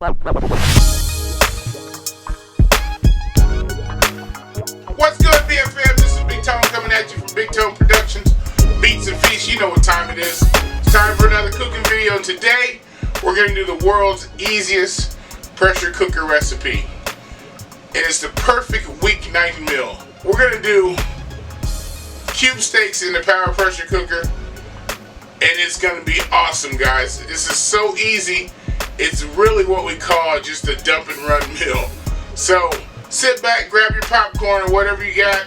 What's good, BFM? This is Big Tone coming at you from Big Tone Productions, Beats and Feasts. You know what time it is. It's time for another cooking video. And today, we're going to do the world's easiest pressure cooker recipe. And it's the perfect weeknight meal. We're going to do cube steaks in the power pressure cooker. And it's going to be awesome, guys. This is so easy. It's really what we call just a dump and run meal. So sit back, grab your popcorn or whatever you got.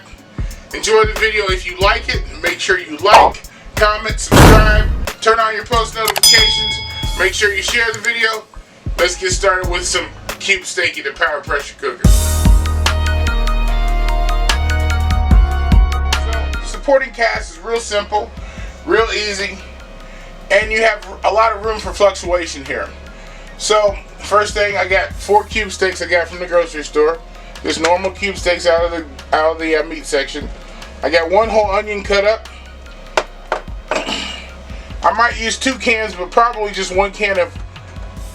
Enjoy the video. If you like it, make sure you like, comment, subscribe, turn on your post notifications. Make sure you share the video. Let's get started with some cube steak in the power pressure cooker. So the supporting cast is real simple, real easy, and you have a lot of room for fluctuation here. So first thing, I got 4 cube steaks I got from the grocery store. Just normal cube steaks out of the meat section. I got 1 whole onion cut up. I might use 2 cans, but probably just 1 can of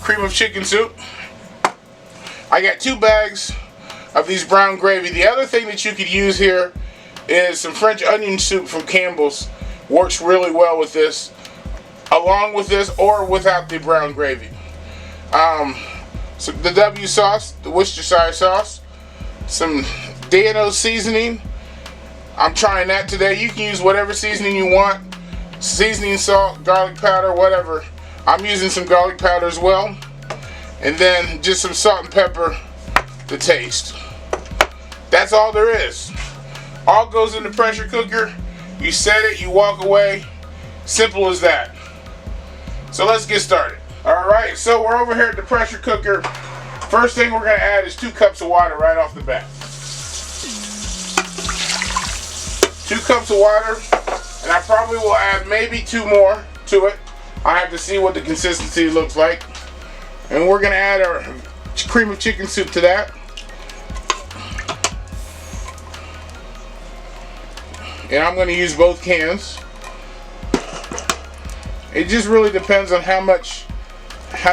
cream of chicken soup. I got 2 bags of these brown gravy. The other thing that you could use here is some French onion soup from Campbell's. Works really well with this, along with this or without the brown gravy. So the W sauce, the Worcestershire sauce, some D&O seasoning. I'm trying that today. You can use whatever seasoning you want. Seasoning, salt, garlic powder, whatever. I'm using some garlic powder as well. And then just some salt and pepper to taste. That's all there is. All goes in the pressure cooker. You set it, you walk away. Simple as that. So let's get started. Alright, so we're over here at the pressure cooker. First thing we're going to add is 2 cups of water right off the bat. 2 cups of water, and I probably will add maybe 2 more to it. I have to see what the consistency looks like. And we're going to add our cream of chicken soup to that. And I'm going to use both cans. It just really depends on how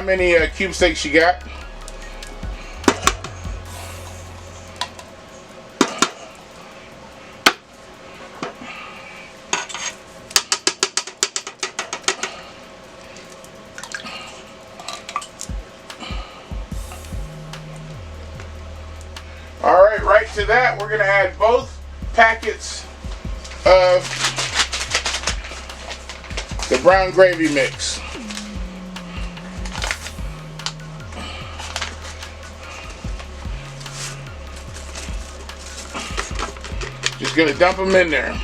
many cube steaks you got. Alright, right to that, we're going to add both packets of the brown gravy mix. Just going to dump them in there.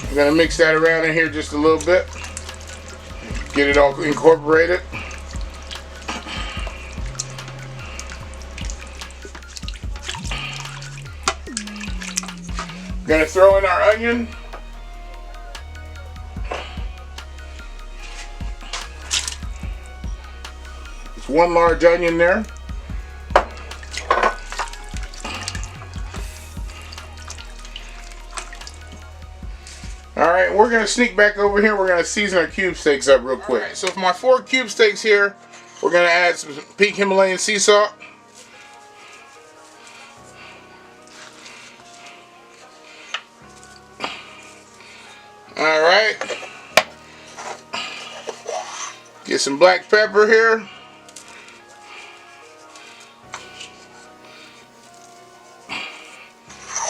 I'm going to mix that around in here just a little bit. Get it all incorporated. Going to throw in our onion. It's 1 large onion there. Alright, we're going to sneak back over here. We're going to season our cube steaks up real quick. Alright, so for my 4 cube steaks here, we're going to add some pink Himalayan sea salt. Alright. Get some black pepper here.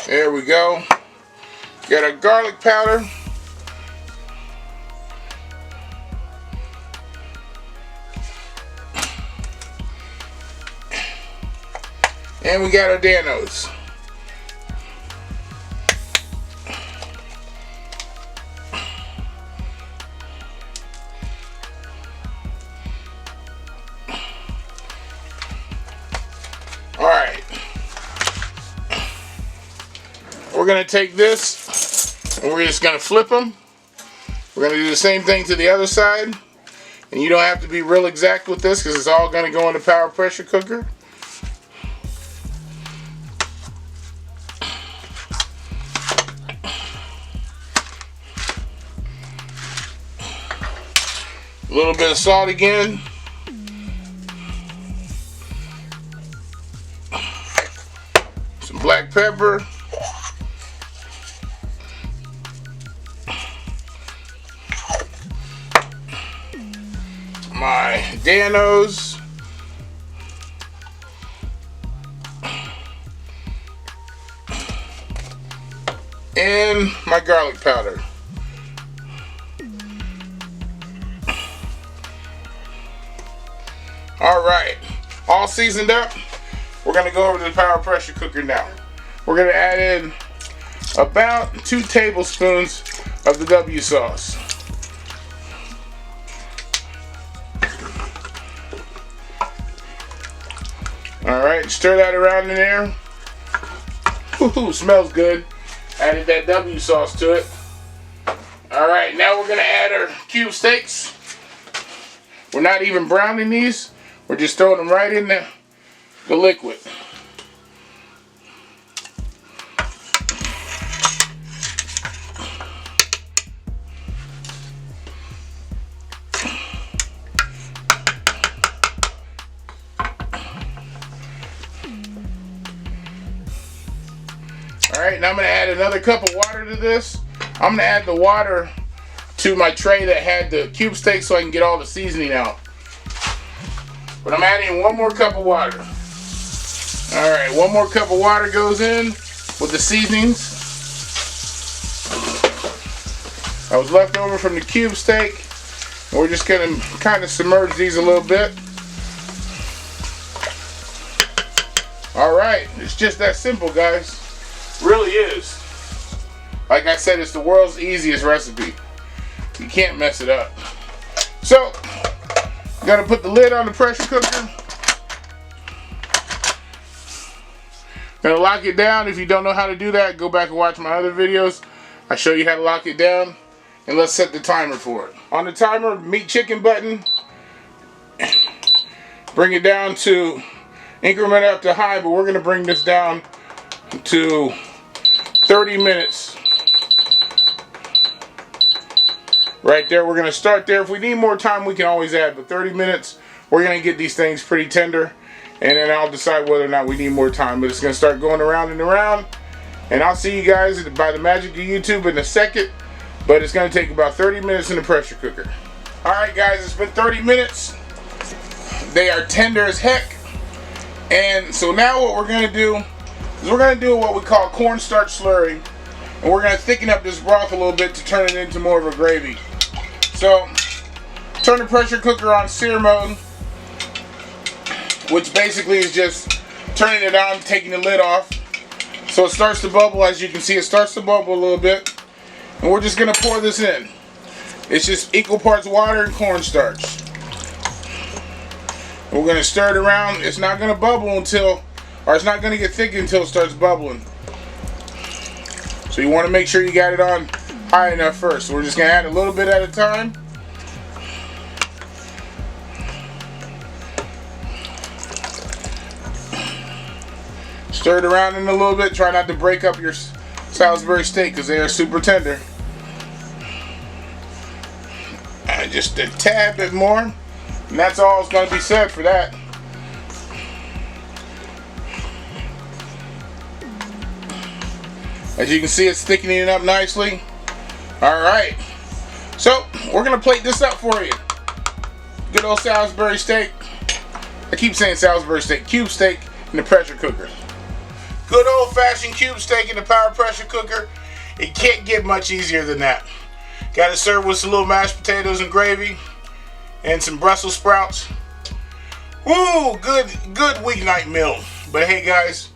There we go. Got our garlic powder. And we got our D&Os. Alright. We're going to take this and we're just going to flip them. We're going to do the same thing to the other side. And you don't have to be real exact with this because it's all going to go in the power pressure cooker. A little bit of salt again. Some black pepper. My Danos. And my garlic powder. Alright, all seasoned up. We're going to go over to the power pressure cooker now. We're going to add in about 2 tablespoons of the W sauce. Alright, stir that around in there. Ooh, smells good. Added that W sauce to it. Alright, now we're going to add our cube steaks. We're not even browning these. We're just throwing them right in the liquid. Alright, now I'm going to add another cup of water to this. I'm going to add the water to my tray that had the cube steak so I can get all the seasoning out. But I'm adding 1 more cup of water. Alright, 1 more cup of water goes in with the seasonings. I was left over from the cube steak. We're just going to kind of submerge these a little bit. Alright, it's just that simple, guys. Really is. Like I said, it's the world's easiest recipe. You can't mess it up. So, you gotta put the lid on the pressure cooker. Gonna lock it down. If you don't know how to do that, go back and watch my other videos. I show you how to lock it down. And let's set the timer for it. On the timer, meat chicken button. Bring it down to, increment up to high, but we're gonna bring this down to 30 minutes. Right there, we're going to start there. If we need more time, we can always add, but 30 minutes, we're going to get these things pretty tender, and then I'll decide whether or not we need more time. But it's going to start going around and around, and I'll see you guys by the magic of YouTube in a second, but it's going to take about 30 minutes in the pressure cooker. Alright guys, it's been 30 minutes. They are tender as heck, and so now what we're going to do is we're going to do what we call cornstarch slurry, and we're going to thicken up this broth a little bit to turn it into more of a gravy. So, turn the pressure cooker on sear mode, which basically is just turning it on, taking the lid off. So it starts to bubble. As you can see, it starts to bubble a little bit. And we're just going to pour this in. It's just equal parts water and cornstarch. We're going to stir it around. It's not going to bubble until, or it's not going to get thick until it starts bubbling. So you want to make sure you got it on high enough first. So we're just going to add a little bit at a time. Stir it around in a little bit. Try not to break up your Salisbury steak because they are super tender. And just a tad bit more. And that's all that's going to be said for that. As you can see, it's thickening it up nicely. Alright, so we're going to plate this up for you. Good old Salisbury steak. I keep saying Salisbury steak. Cube steak in the pressure cooker. Good old fashioned cube steak in the power pressure cooker. It can't get much easier than that. Got to serve with some little mashed potatoes and gravy. And some Brussels sprouts. Woo, good weeknight meal. But hey guys,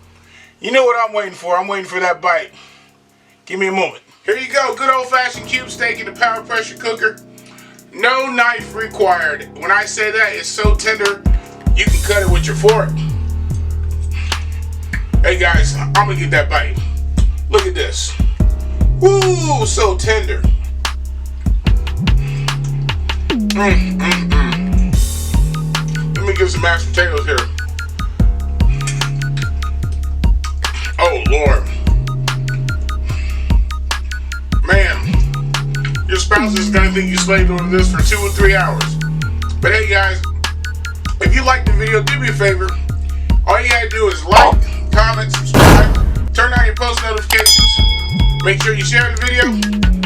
you know what I'm waiting for. I'm waiting for that bite. Give me a moment. Here you go, good old-fashioned cube steak in the power pressure cooker. No knife required. When I say that, it's so tender, you can cut it with your fork. Hey guys, I'm gonna get that bite. Look at this. Woo, so tender. Let me get some mashed potatoes here. Oh Lord. Man, your spouse is gonna think you slaved over this for 2 or 3 hours. But hey guys, if you liked the video, do me a favor. All you gotta do is like, comment, subscribe, turn on your post notifications, make sure you share the video,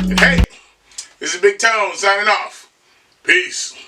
and hey, this is Big Tone signing off. Peace.